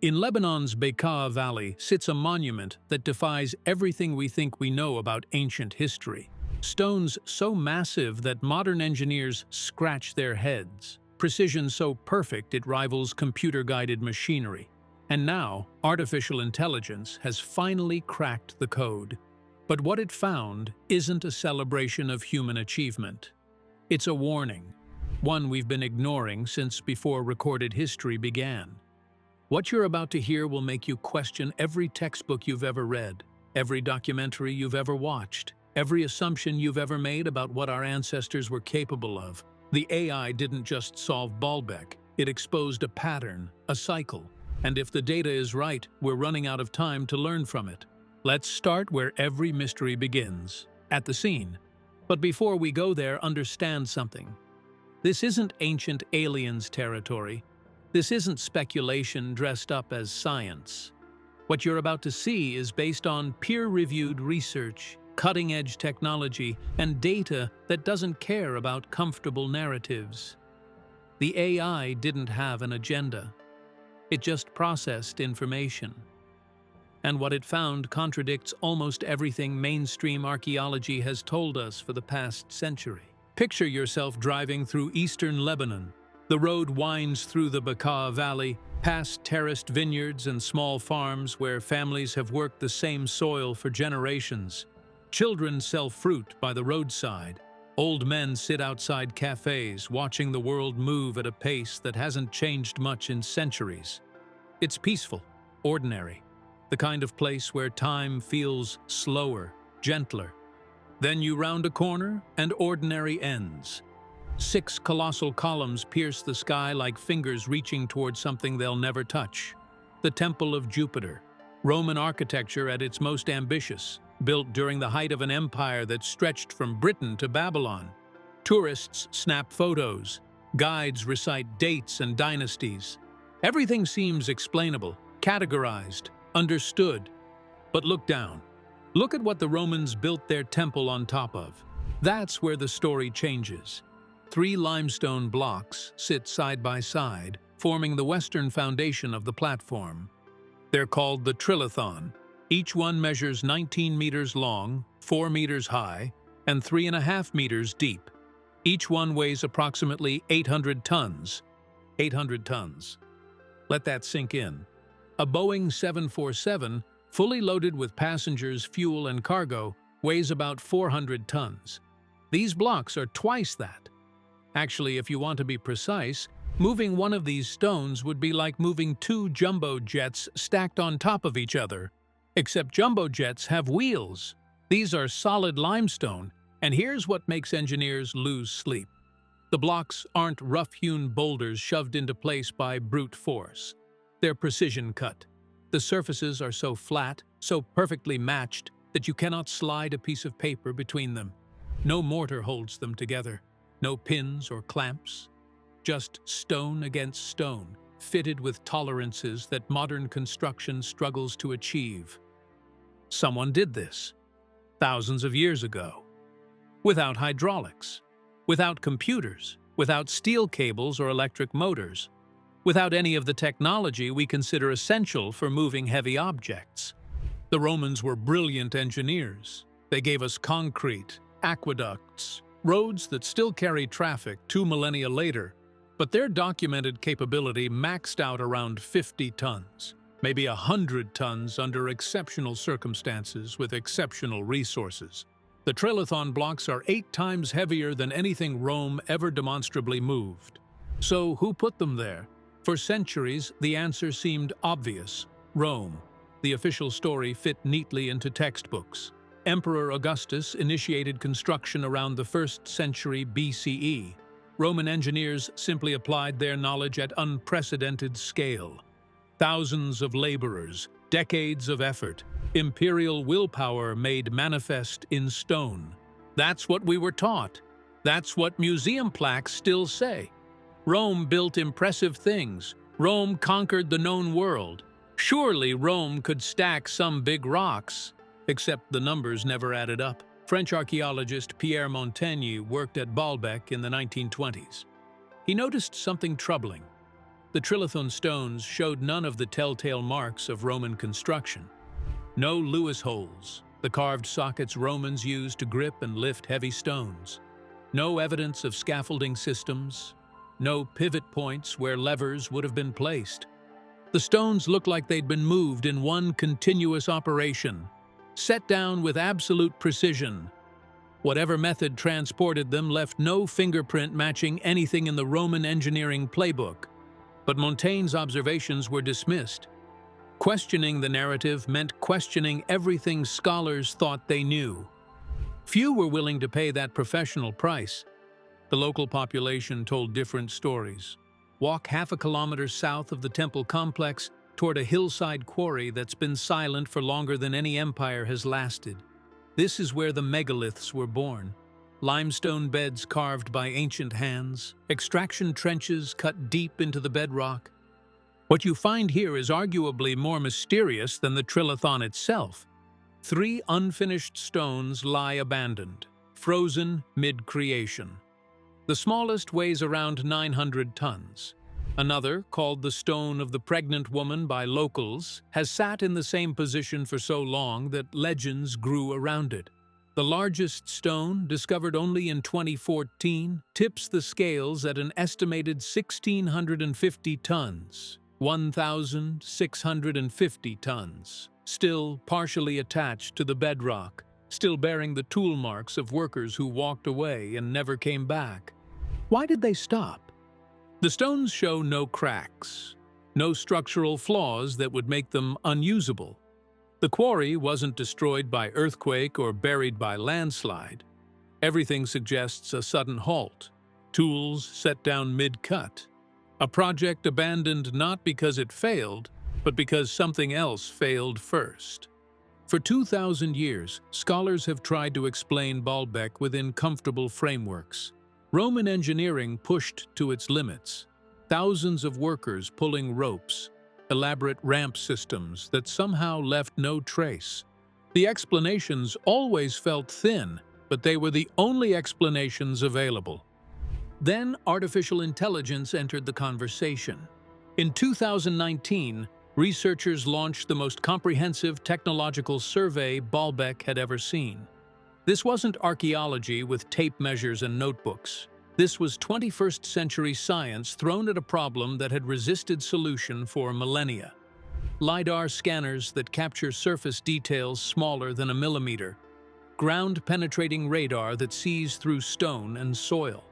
In Lebanon's Bekaa Valley sits a monument that defies everything we think we know about ancient history. Stones so massive that modern engineers scratch their heads. Precision so perfect it rivals computer-guided machinery. And now, artificial intelligence has finally cracked the code. But what it found isn't a celebration of human achievement. It's a warning, one we've been ignoring since before recorded history began. What you're about to hear will make you question every textbook you've ever read, every documentary you've ever watched, every assumption you've ever made about what our ancestors were capable of. The AI didn't just solve Baalbek, it exposed a pattern, a cycle. And if the data is right, we're running out of time to learn from it. Let's start where every mystery begins, at the scene. But before we go there, understand something. This isn't ancient aliens territory. This isn't speculation dressed up as science. What you're about to see is based on peer-reviewed research, cutting-edge technology, and data that doesn't care about comfortable narratives. The AI didn't have an agenda. It just processed information. And what it found contradicts almost everything mainstream archaeology has told us for the past century. Picture yourself driving through eastern Lebanon. The road winds through the Bekaa Valley, past terraced vineyards and small farms where families have worked the same soil for generations. Children sell fruit by the roadside. Old men sit outside cafes, watching the world move at a pace that hasn't changed much in centuries. It's peaceful, ordinary, the kind of place where time feels slower, gentler. Then you round a corner, and ordinary ends. 6 colossal columns pierce the sky like fingers reaching toward something they'll never touch. The Temple of Jupiter, Roman architecture at its most ambitious, built during the height of an empire that stretched from Britain to Babylon. Tourists snap photos, guides recite dates and dynasties. Everything seems explainable, categorized, understood. But look down. Look at what the Romans built their temple on top of. That's where the story changes. 3 limestone blocks sit side by side, forming the western foundation of the platform. They're called the trilithon. Each one measures 19 meters long, 4 meters high, and 3.5 meters deep. Each one weighs approximately 800 tons. 800 tons. Let that sink in. A Boeing 747, fully loaded with passengers, fuel, and cargo, weighs about 400 tons. These blocks are twice that. Actually, if you want to be precise, moving one of these stones would be like moving 2 jumbo jets stacked on top of each other. Except jumbo jets have wheels. These are solid limestone, and here's what makes engineers lose sleep. The blocks aren't rough-hewn boulders shoved into place by brute force. They're precision cut. The surfaces are so flat, so perfectly matched, that you cannot slide a piece of paper between them. No mortar holds them together. No pins or clamps. Just stone against stone, fitted with tolerances that modern construction struggles to achieve. Someone did this, thousands of years ago. Without hydraulics, without computers, without steel cables or electric motors, without any of the technology we consider essential for moving heavy objects. The Romans were brilliant engineers. They gave us concrete, aqueducts, roads that still carry traffic 2 millennia later, but their documented capability maxed out around 50 tons, maybe 100 tons under exceptional circumstances with exceptional resources. The trilithon blocks are 8 times heavier than anything Rome ever demonstrably moved. So who put them there? For centuries, the answer seemed obvious: Rome. The official story fit neatly into textbooks. Emperor Augustus initiated construction around the 1st century BCE. Roman engineers simply applied their knowledge at unprecedented scale. Thousands of laborers, decades of effort, imperial willpower made manifest in stone. That's what we were taught. That's what museum plaques still say. Rome built impressive things. Rome conquered the known world. Surely Rome could stack some big rocks. Except the numbers never added up. French archaeologist Pierre Montaigne worked at Baalbek in the 1920s. He noticed something troubling. The trilithon stones showed none of the telltale marks of Roman construction. No Lewis holes, the carved sockets Romans used to grip and lift heavy stones. No evidence of scaffolding systems. No pivot points where levers would have been placed. The stones looked like they'd been moved in one continuous operation, set down with absolute precision. Whatever method transported them left no fingerprint matching anything in the Roman engineering playbook. But Montaigne's observations were dismissed. Questioning the narrative meant questioning everything scholars thought they knew. Few were willing to pay that professional price. The local population told different stories. Walk half a kilometer south of the temple complex toward a hillside quarry that's been silent for longer than any empire has lasted. This is where the megaliths were born. Limestone beds carved by ancient hands, extraction trenches cut deep into the bedrock. What you find here is arguably more mysterious than the trilithon itself. 3 unfinished stones lie abandoned, frozen mid-creation. The smallest weighs around 900 tons. Another, called the Stone of the Pregnant Woman by locals, has sat in the same position for so long that legends grew around it. The largest stone, discovered only in 2014, tips the scales at an estimated 1,650 tons. 1,650 tons, still partially attached to the bedrock, still bearing the tool marks of workers who walked away and never came back. Why did they stop? The stones show no cracks, no structural flaws that would make them unusable. The quarry wasn't destroyed by earthquake or buried by landslide. Everything suggests a sudden halt, tools set down mid-cut. A project abandoned not because it failed, but because something else failed first. For 2,000 years, scholars have tried to explain Baalbek within comfortable frameworks. Roman engineering pushed to its limits. Thousands of workers pulling ropes, elaborate ramp systems that somehow left no trace. The explanations always felt thin, but they were the only explanations available. Then artificial intelligence entered the conversation. In 2019, researchers launched the most comprehensive technological survey Baalbek had ever seen. This wasn't archaeology with tape measures and notebooks. This was 21st century science thrown at a problem that had resisted solution for millennia. LiDAR scanners that capture surface details smaller than a millimeter. Ground-penetrating radar that sees through stone and soil.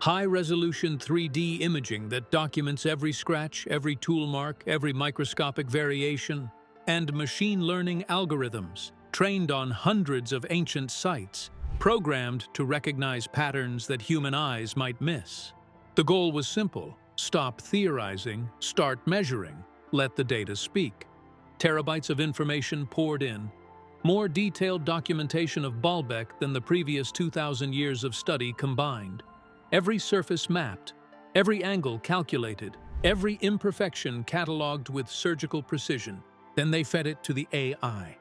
High-resolution 3D imaging that documents every scratch, every tool mark, every microscopic variation, and machine learning algorithms trained on hundreds of ancient sites, programmed to recognize patterns that human eyes might miss. The goal was simple: stop theorizing, start measuring, let the data speak. Terabytes of information poured in, more detailed documentation of Baalbek than the previous 2,000 years of study combined. Every surface mapped, every angle calculated, every imperfection cataloged with surgical precision. Then they fed it to the AI.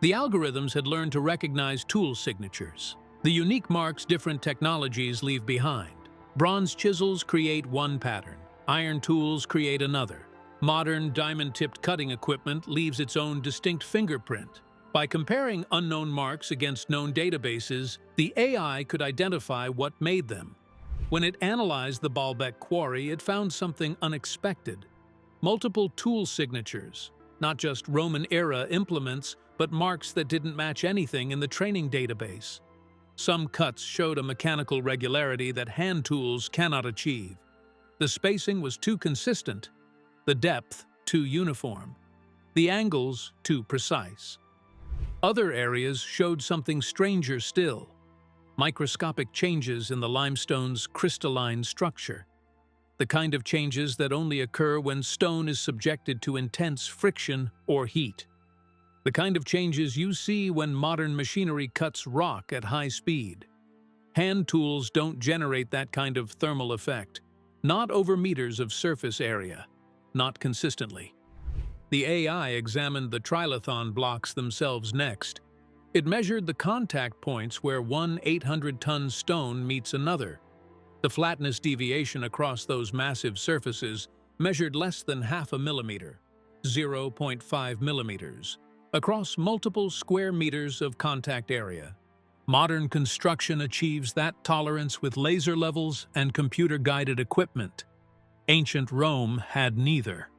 The algorithms had learned to recognize tool signatures, the unique marks different technologies leave behind. Bronze chisels create one pattern, iron tools create another. Modern diamond-tipped cutting equipment leaves its own distinct fingerprint. By comparing unknown marks against known databases, the AI could identify what made them. When it analyzed the Baalbek quarry, it found something unexpected. Multiple tool signatures, not just Roman-era implements, but marks that didn't match anything in the training database. Some cuts showed a mechanical regularity that hand tools cannot achieve. The spacing was too consistent, the depth too uniform, the angles too precise. Other areas showed something stranger still. Microscopic changes in the limestone's crystalline structure. The kind of changes that only occur when stone is subjected to intense friction or heat. The kind of changes you see when modern machinery cuts rock at high speed. Hand tools don't generate that kind of thermal effect, not over meters of surface area, not consistently. The AI examined the trilithon blocks themselves next. It measured the contact points where one 800-ton stone meets another. The flatness deviation across those massive surfaces measured less than half a millimeter, 0.5 millimeters, across multiple square meters of contact area. Modern construction achieves that tolerance with laser levels and computer-guided equipment. Ancient Rome had neither.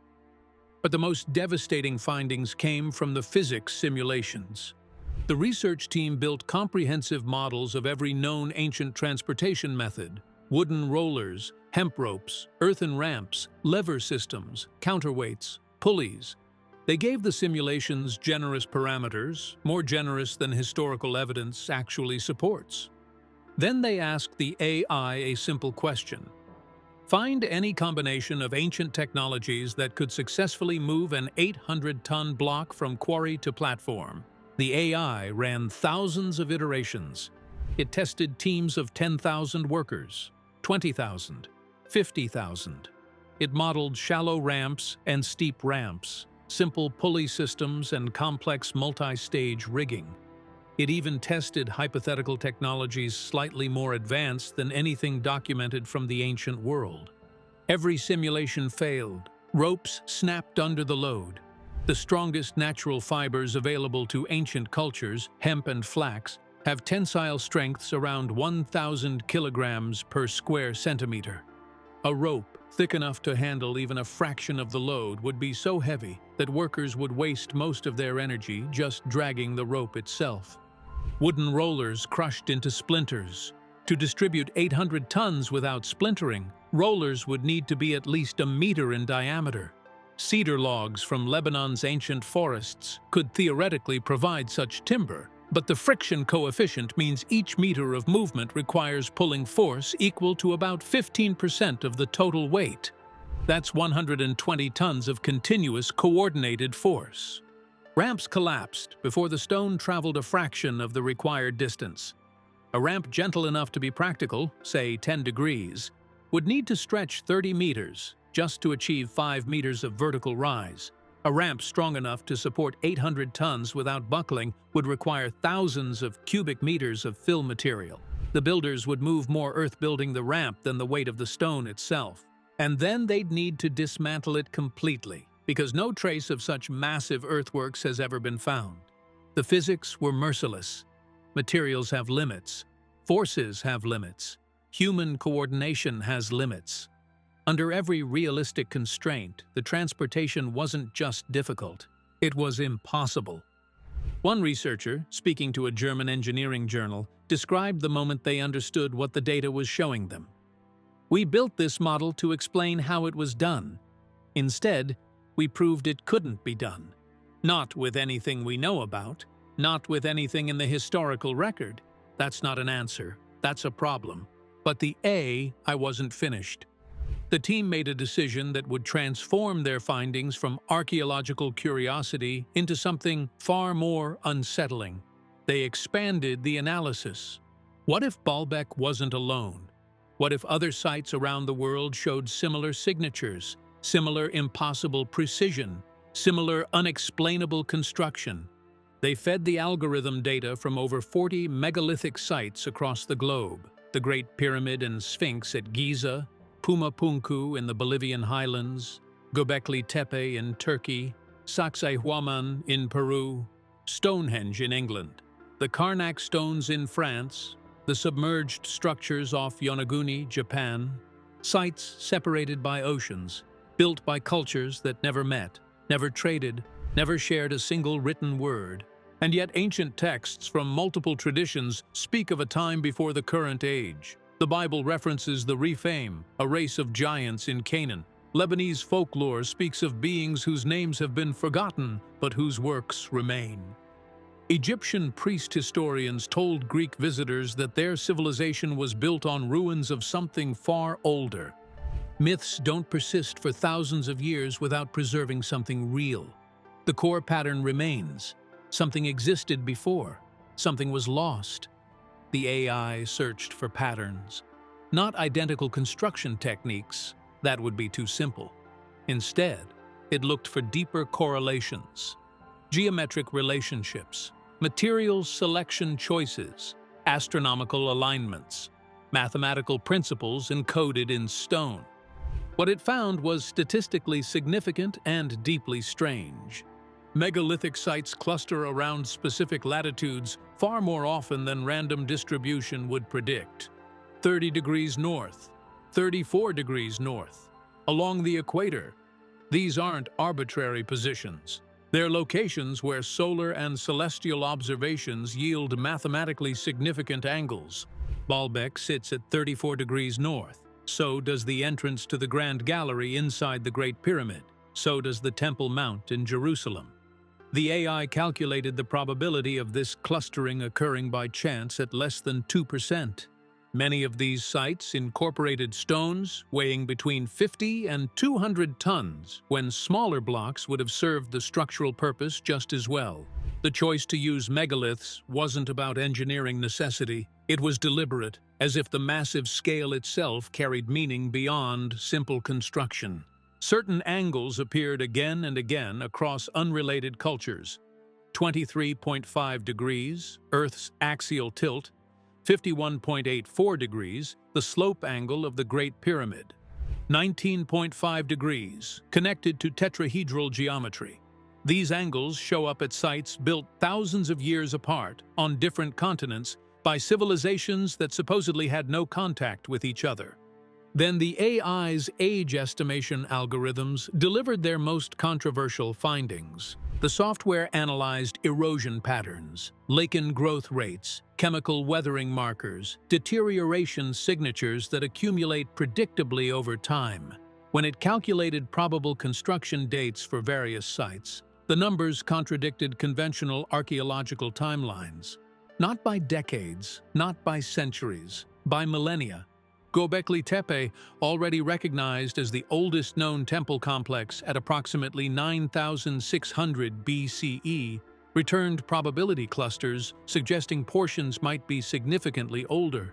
But the most devastating findings came from the physics simulations. The research team built comprehensive models of every known ancient transportation method: wooden rollers, hemp ropes, earthen ramps, lever systems, counterweights, pulleys. They gave the simulations generous parameters, more generous than historical evidence actually supports. Then they asked the AI a simple question. Find any combination of ancient technologies that could successfully move an 800-ton block from quarry to platform. The AI ran thousands of iterations. It tested teams of 10,000 workers, 20,000, 50,000. It modeled shallow ramps and steep ramps, simple pulley systems and complex multi-stage rigging. It even tested hypothetical technologies slightly more advanced than anything documented from the ancient world. Every simulation failed. Ropes snapped under the load. The strongest natural fibers available to ancient cultures, hemp and flax, have tensile strengths around 1,000 kilograms per square centimeter. A rope thick enough to handle even a fraction of the load would be so heavy that workers would waste most of their energy just dragging the rope itself. Wooden rollers crushed into splinters. To distribute 800 tons without splintering, rollers would need to be at least a meter in diameter. Cedar logs from Lebanon's ancient forests could theoretically provide such timber, but the friction coefficient means each meter of movement requires pulling force equal to about 15% of the total weight. That's 120 tons of continuous coordinated force. Ramps collapsed before the stone traveled a fraction of the required distance. A ramp gentle enough to be practical, say 10 degrees, would need to stretch 30 meters just to achieve 5 meters of vertical rise. A ramp strong enough to support 800 tons without buckling would require thousands of cubic meters of fill material. The builders would move more earth building the ramp than the weight of the stone itself. And then they'd need to dismantle it completely, because no trace of such massive earthworks has ever been found. The physics were merciless. Materials have limits. Forces have limits. Human coordination has limits. Under every realistic constraint, the transportation wasn't just difficult, it was impossible. One researcher, speaking to a German engineering journal, described the moment they understood what the data was showing them. "We built this model to explain how it was done. Instead, we proved it couldn't be done. Not with anything we know about, not with anything in the historical record. That's not an answer, that's a problem. But I wasn't finished." The team made a decision that would transform their findings from archaeological curiosity into something far more unsettling. They expanded the analysis. What if Baalbek wasn't alone? What if other sites around the world showed similar signatures, similar impossible precision, similar unexplainable construction? They fed the algorithm data from over 40 megalithic sites across the globe: the Great Pyramid and Sphinx at Giza, Pumapunku in the Bolivian highlands, Göbekli Tepe in Turkey, Sacsayhuaman in Peru, Stonehenge in England, the Karnak stones in France, the submerged structures off Yonaguni, Japan, sites separated by oceans, built by cultures that never met, never traded, never shared a single written word. And yet ancient texts from multiple traditions speak of a time before the current age. The Bible references the Rephaim, a race of giants in Canaan. Lebanese folklore speaks of beings whose names have been forgotten, but whose works remain. Egyptian priest historians told Greek visitors that their civilization was built on ruins of something far older. Myths don't persist for thousands of years without preserving something real. The core pattern remains. Something existed before. Something was lost. The AI searched for patterns, not identical construction techniques. That would be too simple. Instead, it looked for deeper correlations, geometric relationships, materials selection choices, astronomical alignments, mathematical principles encoded in stone. What it found was statistically significant and deeply strange. Megalithic sites cluster around specific latitudes far more often than random distribution would predict. 30 degrees north, 34 degrees north, along the equator. These aren't arbitrary positions. They're locations where solar and celestial observations yield mathematically significant angles. Baalbek sits at 34 degrees north. So does the entrance to the Grand Gallery inside the Great Pyramid. So does the Temple Mount in Jerusalem. The AI calculated the probability of this clustering occurring by chance at less than 2%. Many of these sites incorporated stones weighing between 50 and 200 tons, when smaller blocks would have served the structural purpose just as well. The choice to use megaliths wasn't about engineering necessity. It was deliberate, as if the massive scale itself carried meaning beyond simple construction. Certain angles appeared again and again across unrelated cultures. 23.5 degrees, Earth's axial tilt; 51.84 degrees, the slope angle of the Great Pyramid; 19.5 degrees, connected to tetrahedral geometry. These angles show up at sites built thousands of years apart, on different continents, by civilizations that supposedly had no contact with each other. Then the AI's age estimation algorithms delivered their most controversial findings. The software analyzed erosion patterns, lichen growth rates, chemical weathering markers, deterioration signatures that accumulate predictably over time. When it calculated probable construction dates for various sites, the numbers contradicted conventional archaeological timelines. Not by decades, not by centuries, by millennia. Göbekli Tepe, already recognized as the oldest known temple complex at approximately 9,600 BCE, returned probability clusters suggesting portions might be significantly older.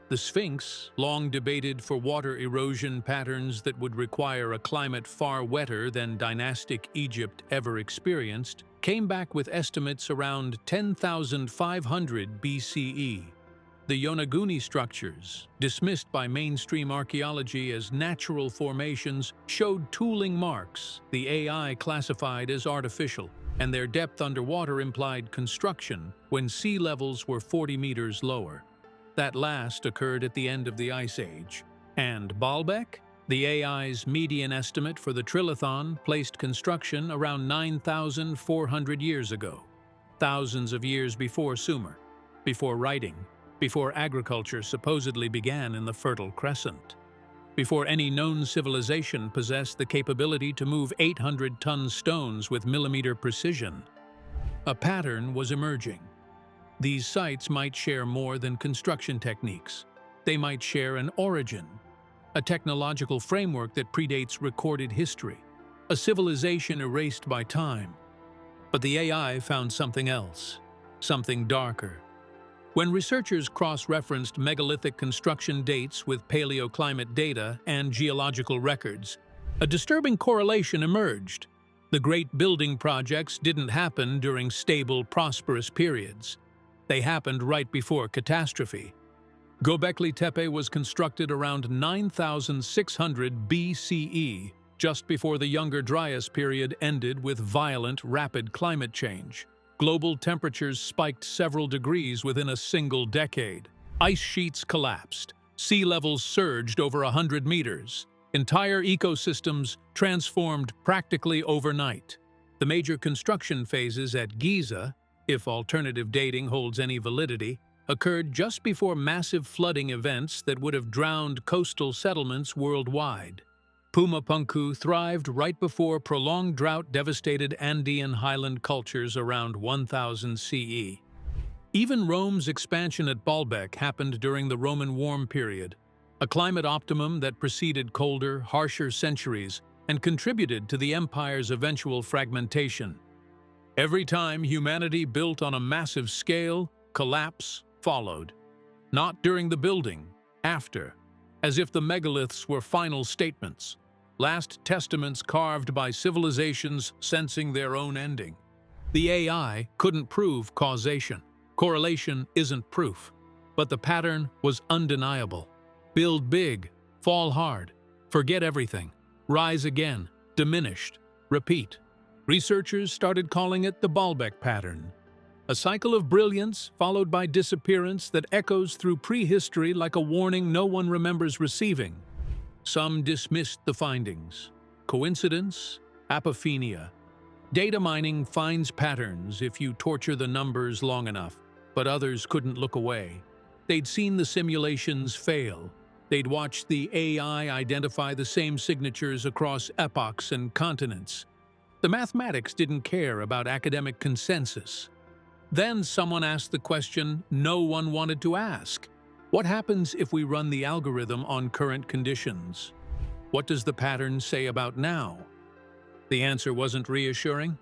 The Sphinx, long debated for water erosion patterns that would require a climate far wetter than dynastic Egypt ever experienced, came back with estimates around 10,500 BCE. The Yonaguni structures, dismissed by mainstream archaeology as natural formations, showed tooling marks the AI classified as artificial, and their depth underwater implied construction when sea levels were 40 meters lower. That last occurred at the end of the Ice Age. And Baalbek? The AI's median estimate for the Trilithon placed construction around 9,400 years ago, thousands of years before Sumer, before writing, before agriculture supposedly began in the Fertile Crescent, before any known civilization possessed the capability to move 800-ton stones with millimeter precision. A pattern was emerging. These sites might share more than construction techniques. They might share an origin, a technological framework that predates recorded history, a civilization erased by time. But the AI found something else, something darker. When researchers cross-referenced megalithic construction dates with paleoclimate data and geological records, a disturbing correlation emerged. The great building projects didn't happen during stable, prosperous periods. They happened right before catastrophe. Göbekli Tepe was constructed around 9,600 BCE, just before the Younger Dryas period ended with violent, rapid climate change. Global temperatures spiked several degrees within a single decade. Ice sheets collapsed. Sea levels surged over 100 meters. Entire ecosystems transformed practically overnight. The major construction phases at Giza, if alternative dating holds any validity, occurred just before massive flooding events that would have drowned coastal settlements worldwide. Pumapunku thrived right before prolonged drought-devastated Andean highland cultures around 1000 CE. Even Rome's expansion at Baalbek happened during the Roman warm period, a climate optimum that preceded colder, harsher centuries and contributed to the empire's eventual fragmentation. Every time humanity built on a massive scale, collapse followed. Not during the building, after, as if the megaliths were final statements, last testaments carved by civilizations sensing their own ending. The AI couldn't prove causation. Correlation isn't proof, but the pattern was undeniable. Build big, fall hard. Forget everything. Rise again. Diminished. Repeat. Researchers started calling it the Baalbek pattern. A cycle of brilliance followed by disappearance that echoes through prehistory like a warning no one remembers receiving. Some dismissed the findings. Coincidence? Apophenia. Data mining finds patterns if you torture the numbers long enough, but others couldn't look away. They'd seen the simulations fail. They'd watched the AI identify the same signatures across epochs and continents. The mathematics didn't care about academic consensus. Then someone asked the question no one wanted to ask. What happens if we run the algorithm on current conditions? What does the pattern say about now? The answer wasn't reassuring.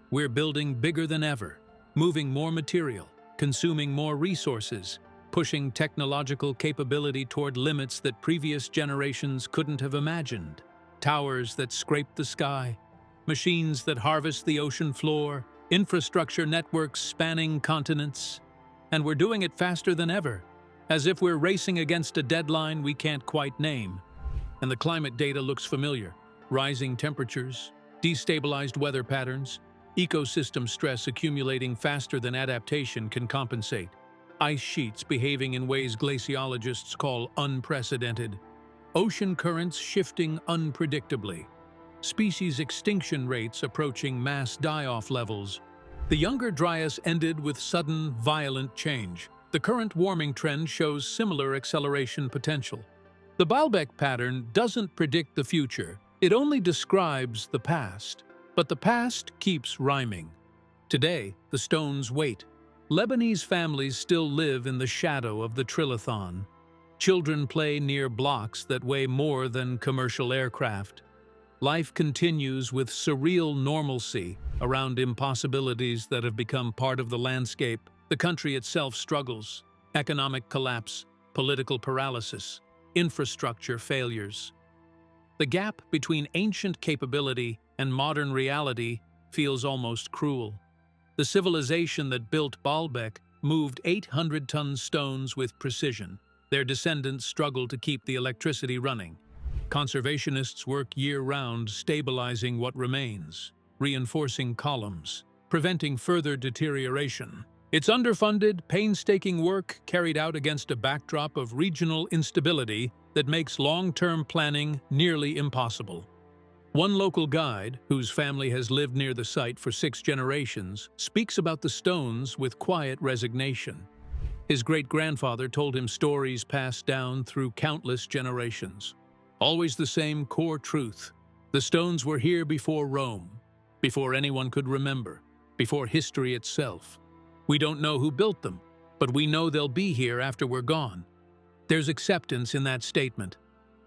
We're building bigger than ever, moving more material, consuming more resources, pushing technological capability toward limits that previous generations couldn't have imagined. Towers that scrape the sky, machines that harvest the ocean floor, infrastructure networks spanning continents. And we're doing it faster than ever, as if we're racing against a deadline we can't quite name. And the climate data looks familiar. Rising temperatures, destabilized weather patterns, ecosystem stress accumulating faster than adaptation can compensate. Ice sheets behaving in ways glaciologists call unprecedented. Ocean currents shifting unpredictably. Species extinction rates approaching mass die-off levels. The Younger Dryas ended with sudden, violent change. The current warming trend shows similar acceleration potential. The Baalbek pattern doesn't predict the future. It only describes the past. But the past keeps rhyming. Today, the stones wait. Lebanese families still live in the shadow of the trilithon. Children play near blocks that weigh more than commercial aircraft. Life continues with surreal normalcy around impossibilities that have become part of the landscape. The country itself struggles. Economic collapse, political paralysis, infrastructure failures. The gap between ancient capability and modern reality feels almost cruel. The civilization that built Baalbek moved 800-ton stones with precision. Their descendants struggle to keep the electricity running. Conservationists work year-round stabilizing what remains, reinforcing columns, preventing further deterioration. It's underfunded, painstaking work carried out against a backdrop of regional instability that makes long-term planning nearly impossible. One local guide, whose family has lived near the site for 6 generations, speaks about the stones with quiet resignation. His great-grandfather told him stories passed down through countless generations. Always the same core truth. The stones were here before Rome, before anyone could remember, before history itself. We don't know who built them, but we know they'll be here after we're gone. There's acceptance in that statement.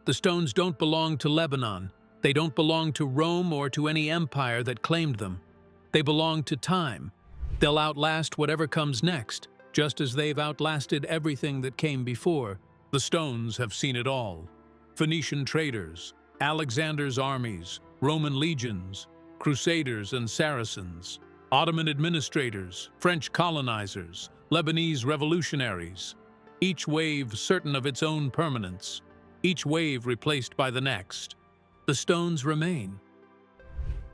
The stones don't belong to Lebanon. They don't belong to Rome or to any empire that claimed them. They belong to time. They'll outlast whatever comes next, just as they've outlasted everything that came before. The stones have seen it all. Phoenician traders, Alexander's armies, Roman legions, Crusaders and Saracens, Ottoman administrators, French colonizers, Lebanese revolutionaries. Each wave certain of its own permanence, each wave replaced by the next. The stones remain.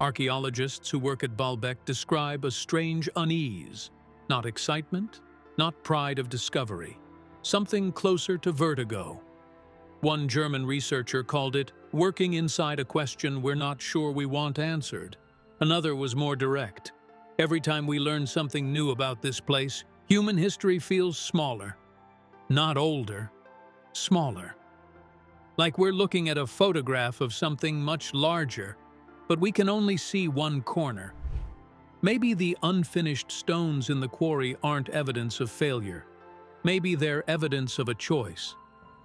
Archaeologists who work at Baalbek describe a strange unease, not excitement, not pride of discovery, something closer to vertigo. One German researcher called it working inside a question we're not sure we want answered. Another was more direct. Every time we learn something new about this place, human history feels smaller. Not older, smaller. Like we're looking at a photograph of something much larger, but we can only see one corner. Maybe the unfinished stones in the quarry aren't evidence of failure. Maybe they're evidence of a choice.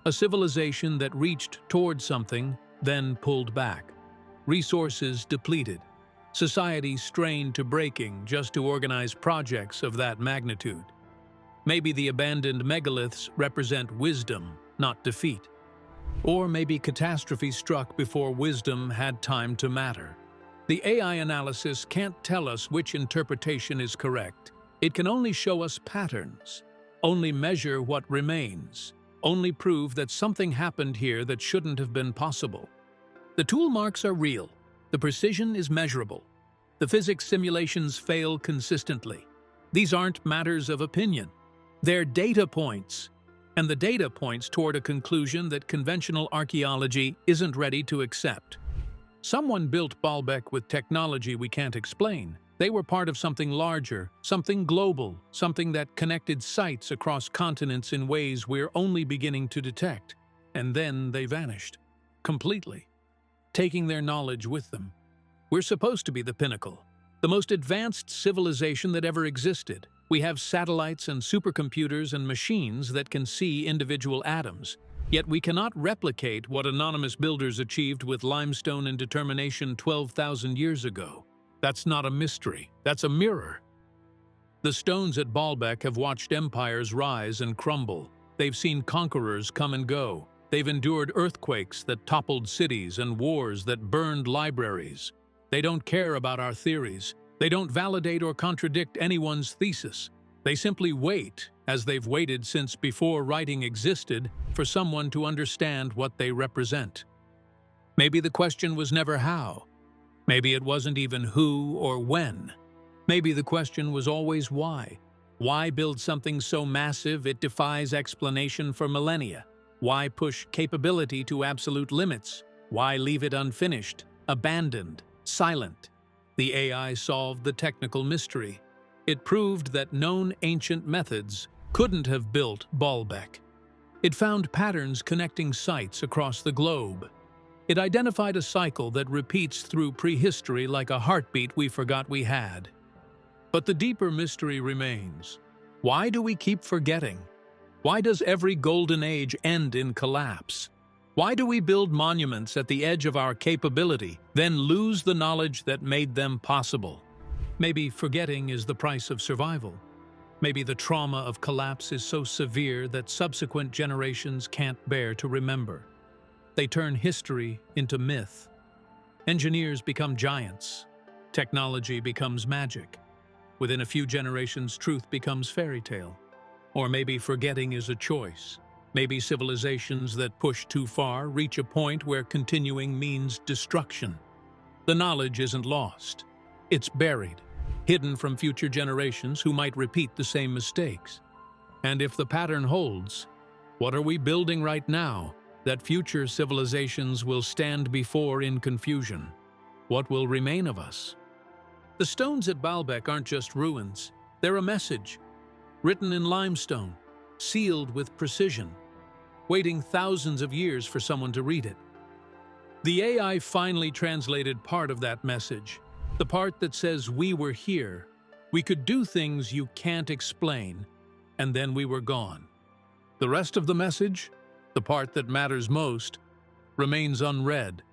A civilization that reached toward something, then pulled back. Resources depleted. Society strained to breaking just to organize projects of that magnitude. Maybe the abandoned megaliths represent wisdom, not defeat. Or maybe catastrophe struck before wisdom had time to matter. The AI analysis can't tell us which interpretation is correct. It can only show us patterns, only measure what remains, only prove that something happened here that shouldn't have been possible. The tool marks are real. The precision is measurable. The physics simulations fail consistently. These aren't matters of opinion. They're data points. And the data points toward a conclusion that conventional archaeology isn't ready to accept. Someone built Baalbek with technology we can't explain. They were part of something larger, something global, something that connected sites across continents in ways we're only beginning to detect. And then they vanished. Completely. Taking their knowledge with them. We're supposed to be the pinnacle, the most advanced civilization that ever existed. We have satellites and supercomputers and machines that can see individual atoms. Yet we cannot replicate what anonymous builders achieved with limestone and determination 12,000 years ago. That's not a mystery, that's a mirror. The stones at Baalbek have watched empires rise and crumble. They've seen conquerors come and go. They've endured earthquakes that toppled cities and wars that burned libraries. They don't care about our theories. They don't validate or contradict anyone's thesis. They simply wait, as they've waited since before writing existed, for someone to understand what they represent. Maybe the question was never how. Maybe it wasn't even who or when. Maybe the question was always why. Why build something so massive it defies explanation for millennia? Why push capability to absolute limits? Why leave it unfinished, abandoned, silent? The AI solved the technical mystery. It proved that known ancient methods couldn't have built Baalbek. It found patterns connecting sites across the globe. It identified a cycle that repeats through prehistory like a heartbeat we forgot we had. But the deeper mystery remains. Why do we keep forgetting? Why does every golden age end in collapse? Why do we build monuments at the edge of our capability, then lose the knowledge that made them possible? Maybe forgetting is the price of survival. Maybe the trauma of collapse is so severe that subsequent generations can't bear to remember. They turn history into myth. Engineers become giants. Technology becomes magic. Within a few generations, truth becomes fairy tale. Or maybe forgetting is a choice. Maybe civilizations that push too far reach a point where continuing means destruction. The knowledge isn't lost. It's buried, hidden from future generations who might repeat the same mistakes. And if the pattern holds, what are we building right now that future civilizations will stand before in confusion? What will remain of us? The stones at Baalbek aren't just ruins. They're a message, written in limestone, sealed with precision, waiting thousands of years for someone to read it. The AI finally translated part of that message, the part that says we were here, we could do things you can't explain, and then we were gone. The rest of the message, the part that matters most, remains unread.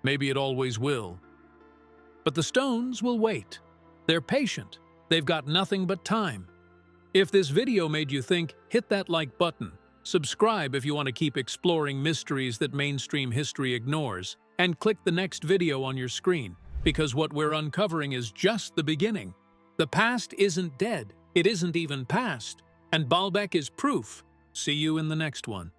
Maybe it always will. But the stones will wait. They're patient. They've got nothing but time. If this video made you think, hit that like button. Subscribe if you want to keep exploring mysteries that mainstream history ignores, and click the next video on your screen, because what we're uncovering is just the beginning. The past isn't dead. It isn't even past. And Baalbek is proof. See you in the next one.